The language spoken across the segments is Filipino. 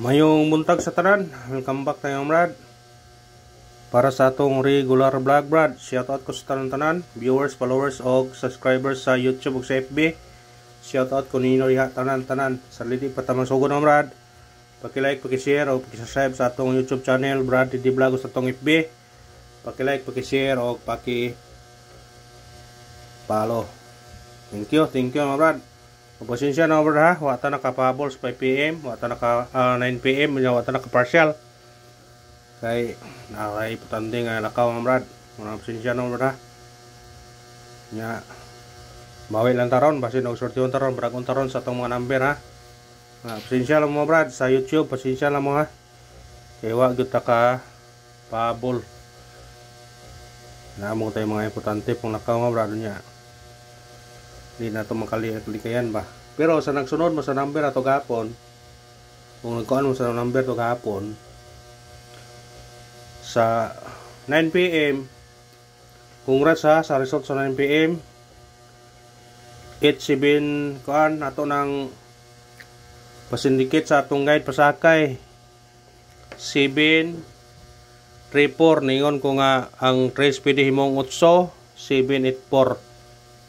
Mayong buntag sa tanan, welcome back tayo Brad. Para sa atong regular vlog Brad, shoutout ko sa tanan viewers, followers o subscribers sa YouTube ug sa FB. Shoutout ko ninyo diha tanan sa lidi patamang sugon ng Brad. Paki-like, paki-share o paki-subscribe sa atong YouTube channel Brad Didi Vlog sa atong FB. Paki-like, paki-share o paki-follow. Thank you mga Brad. Pasensya na Brad ha, wata naka-pahabol sa 5 PM, wata naka 9 PM, wata naka-partial. Kay nakay-putanding nga lakaw mga Brad. Muna pasensya na Brad ha. Nya bawi lang taron, basin og sortyon taron, bragong taron sa atong mga number ha. Pasensya lang mo Brad sa YouTube, pasensya lang mo ha. Kay wa gyud ta ka pahabol. Namo tay mga importante pong lakaw mga Brad nya. Hindi na ito makalikayan ba. Pero sa nagsunod mo sa number ato gapon, kung nagkuhan mo sa number to gapon, sa 9 PM, congrats ha sa result sa 9 PM. 87 kuan ato ng pasindikit sa atong guide pasakay. 734 ningon ko nga ang trace pwede himong 8 784.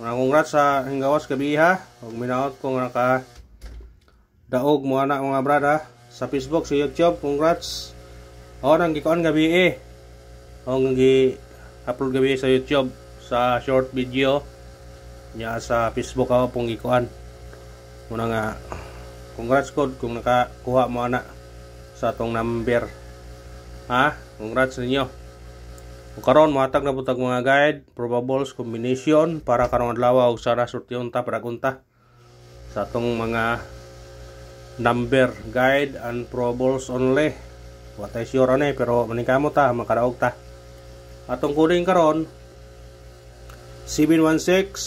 Congrats sa hinggawas gabi ha. Huwag minaot kung naka daog mo anak mga Brad ha. Sa Facebook, sa YouTube, congrats. O nang gikuan gabi o nang gi-upload gabi sa YouTube sa short video nya sa Facebook ako pong gikuan. Muna nga congrats kod kung nakakuha mo anak sa atong number. Ha? Congrats ninyo. Karon matag na butag mga guide, probables, combination para karong adlaw og sana sortyon ta paragunta sa atong mga number guide and probables only. Wa tay sure ani pero manikamo ta makadaog ta. Atong coding karon 716106.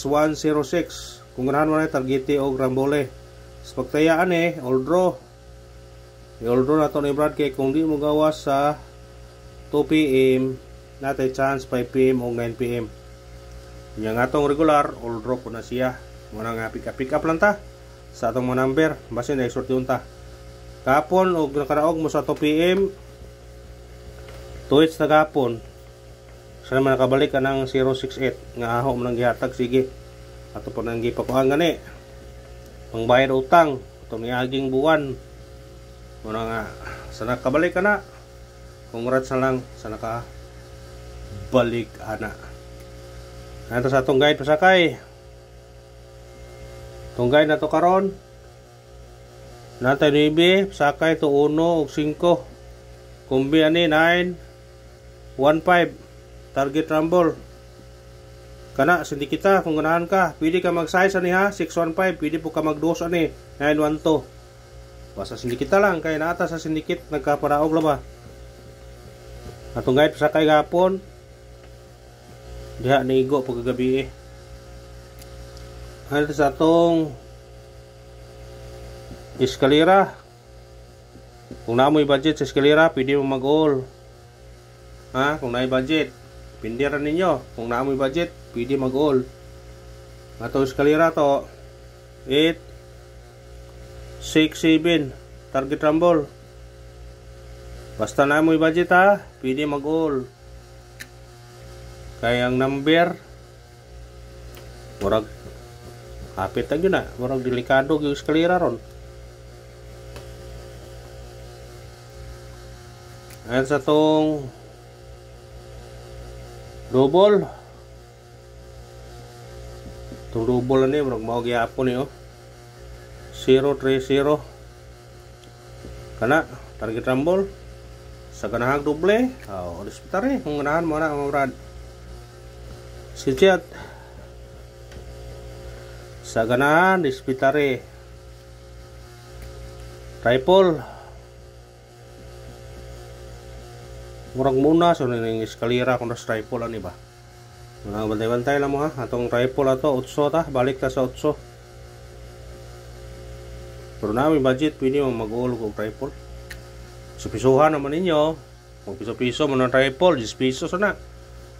Kung ganahan man targete og rambole. Sa pagtayaan all draw. All draw nato ni Brad kay kung di mo gawas sa 2 PM natay chance 5 PM o 9 PM. Yang atong regular all draw po na siya. Muna nga pick up lang ta sa atong mga number base na exort yun ta. Kapon og nakaraog mo sa 2 PM tuwits na kapon. Sana man nakabalik ka ng 068 nga aho mo nang gihatag sige. Ato po nang gipakuan gani. Pangbayad utang itong niaging buwan. Muna nga sana kabalik ka na. Congrats na lang sa naka balik ana. Ito sa atong guide pasakay. Itong guide na to karon. Natay 9, pasakay to 1 ug 5. Kumbi ani 9 15. Target rumble. Kana sindikita kung ganahan ka, pwede ka mag-size ani ha, 615, pwede po ka mag-dos ani 912. Basta sindikita lang kay naata sa sindikit nagkaparaog la ba. Atong guide pasakay gapon. Diha nigo pagkagabi Ano sa atong eskalera. Kung naamoy budget sa eskalera, pwede mo mag-all. Ha? Kung naay budget, pindiran ninyo. Kung naamoy budget, pwede mag-all. Atong eskalera to 8 6 7 target rumble. Basta naamoy budget ha, pwede mag-all. Kaya ang number murag hapit lang yun na, murag delikado yung eskalera ron. Ayan sa tong double. Itong double na murag mao gyapon 030 kana target rumble sa ganahang doble. Disputare kung ganahan mo na mga Brad. Sikat sa ganahan disputare triple murag muna so ning eskalera kung sa triple ani ba. Mga bantay-bantay lang mo ha. Atong triple ato 8 ta, balik ta sa 8. Pero namin budget pwede mo mag-uul og triple. So pisuhan naman ninyo. Kung piso-piso mo ng triple, 10 pesos na.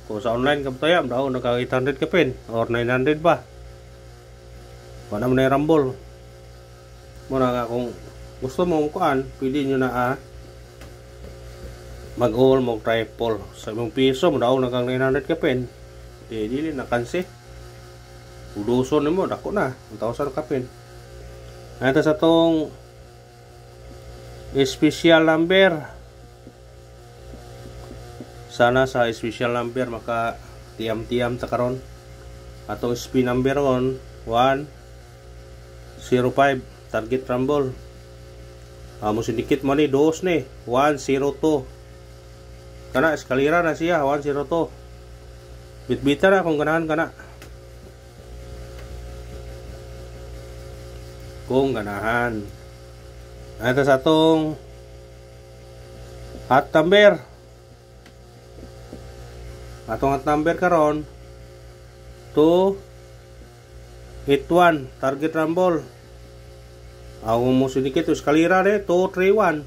Kung sa online ka tayo, daw naka 800 ka pin or 900 ba. Wala mo na yung rumble. Muna nga kung gusto mo kuan, pwede nyo na mag-all mo triple sa imong piso mo daw nagang 900 ka pen. Dili na kansi. Uduson nimo dako na 1,000 ka pen. Ito sa tong special number. Sana sa special number maka tiam-tiam ta karon. Atong spin number on 105 target rumble. Mo sindikit mo ni dos ni 102. Kana eskalera na siya 102. Bitbita na kung ganahan kana. Kung ganahan. Ito sa atong hot number. Atong hot number karon 281 target rumble. Mo sinikit eskalera de 231.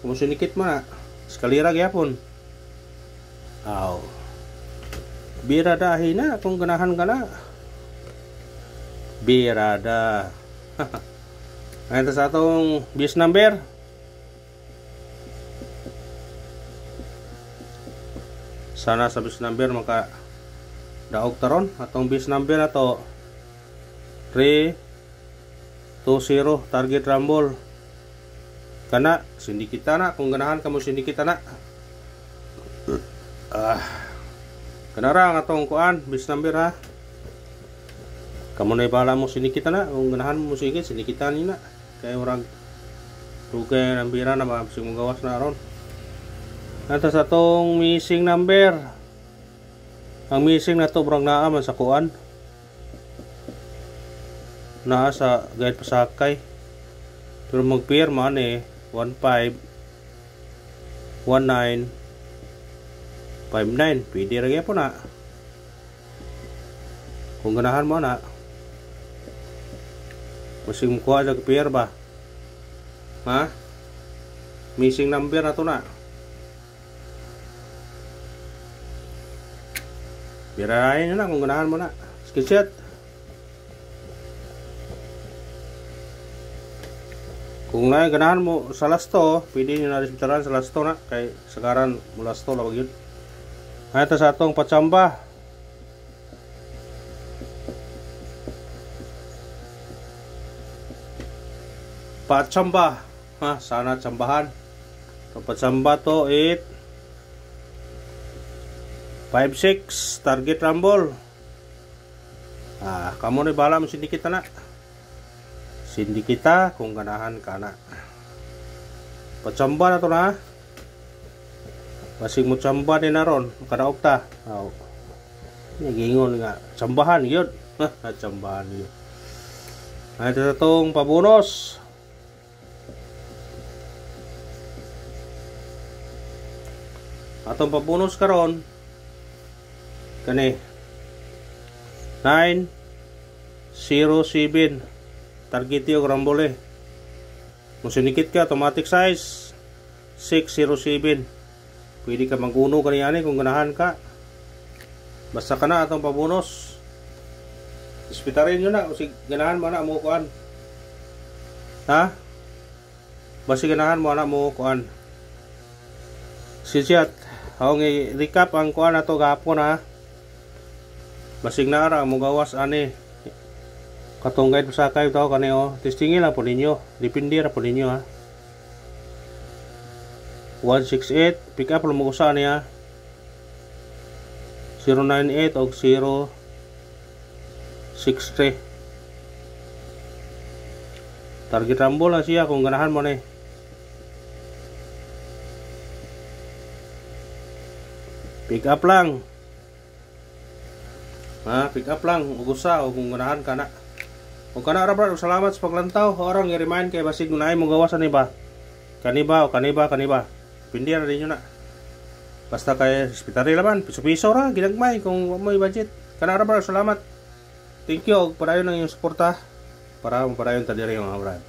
Mo sinikit mo na eskalera gyapon. Birada hina kung ganahan ka na. Birada. Ito sa atong bis number. Sana sa bis number maka daog taron. Atong bis number na to 320 target rumble. Kana sindikita na kung ganahan ka mo sindikita na. Kana ra ang atong kuan bis number ha. Kamo na ibala mo sindikita na kung ganahan mo sige sindikita ni na. Kay urang tugay ng bira na mabsig mong gawas na aron. Ito sa atong missing number. Ang missing na to brang naa man sa kuan. Naa sa guide pasakay. Pero mag-pair man 15 19 59 pwede ra gyapon na kung ganahan mo na masing kuha sa pair ba ha missing number na to na birahin na kung ganahan mo na screenshot. Kung ganahan mo sa lasto, pwede nyo na resiptaran sa lasto na. Kay sagaran mo lasto, lawag yun. Ito sa atong patsamba. Patsamba. Sana tsambahan. Itong patsamba to, 8 5-6 target rumble. Kamu na bala mo sindikita na. Sindikita kung ganahan ka na. Patsamba na to na. Basig mo tsamba din na ron. Kadaog ta. Nagingon nga. Tsambahan yun. Tsambahan yun. Ito na itong pabunos. Atong pabunos karon kani 907 target yung rambole. Kung sinikit ka, automatic size 607. Pwede ka mag-uno kaniyani kung ganahan ka. Basta ka na atong pabunos. Ispitarin nyo na. Kung ganahan mo na mo kuan. Ha? Basta ganahan mo na mo kuan. Sijat. Hawang i-recap ang kuan na to gapon ha. Basig na ara mo gawas ani. Katong guide pasakay tao kaneo, testingin lang po ninyo, depende ra po ninyo ha. 168 pick up lang mo usa niya 098 og 063 target rumble lang siya kung ganahan mo ni. Pick up lang pick up lang ug usa o kung ganahan ka na. Kung kana ra brad, salamat sa paglantaw. Orang i-remind kay basig na ay mo gawasan ni ba. Kaniba. Pindi ra ninyo na. Basta kay hospital laban, piso-piso ra ginagmay kung may budget. Kana ra brad, salamat. Thank you og padayon ang iyong suporta para mapadayon ta diri mga brad.